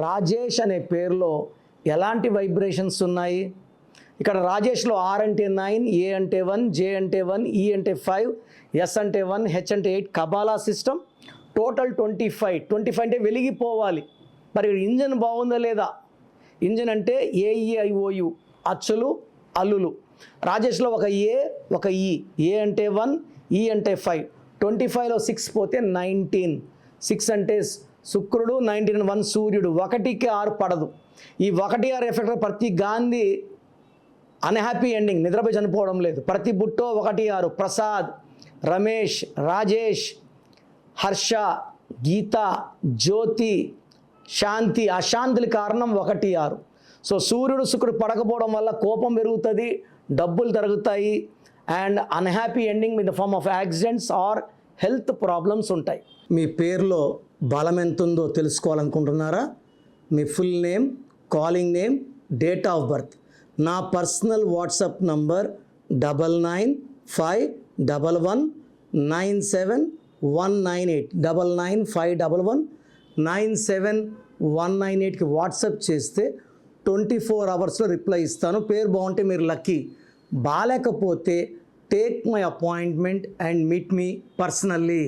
రాజేష్ అనే పేరులో ఎలాంటి వైబ్రేషన్స్ ఉన్నాయి? ఇక్కడ రాజేష్లో ఆర్ అంటే 9, ఏ అంటే 1, జే అంటే 1, ఈ అంటే 5, ఎస్ అంటే 1, హెచ్ అంటే 8. కబాలా సిస్టమ్ టోటల్ 25 అంటే వెలిగిపోవాలి. మరి ఇంజన్ బాగుందా లేదా? ఇంజన్ అంటే ఏఈఐఓయు, అచ్చులు అల్లులు. రాజేష్లో ఒక ఏ, ఒక ఈ. ఏ అంటే 1, ఈ అంటే 5. 25లో 6 పోతే 19. 6 అంటే శుక్రుడు, 19 1 సూర్యుడు. 1కి 6 పడదు. ఈ 1-6 ఎఫెక్ట్ ప్రతి గాంధీ అన్హ్యాపీ ఎండింగ్, నిద్రపోయి చనిపోవడం లేదు. ప్రతి బుట్టో 1-6. ప్రసాద్, రమేష్, రాజేష్, హర్ష, గీత, జ్యోతి, శాంతి. అశాంతుల కారణం 1-6. సో సూర్యుడు శుక్రుడు పడకపోవడం వల్ల కోపం పెరుగుతుంది, డబ్బులు తరుగుతాయి, and unhappy ending in the form of accidents or health problems ఉంటాయి. మీ పేరులో బలం ఎంత ఉందో తెలుసుకోవాలనుకుంటున్నారా? మీ full name, calling name, date of birth. నా పర్సనల్ వాట్సాప్ నంబర్ 9951197198 9951197198కి వాట్సాప్ చేస్తే 24 అవర్స్లో రిప్లై ఇస్తాను. పేరు బాగుంటే మీరు లక్కీ. బాలేకపోతే take my appointment and meet me personally.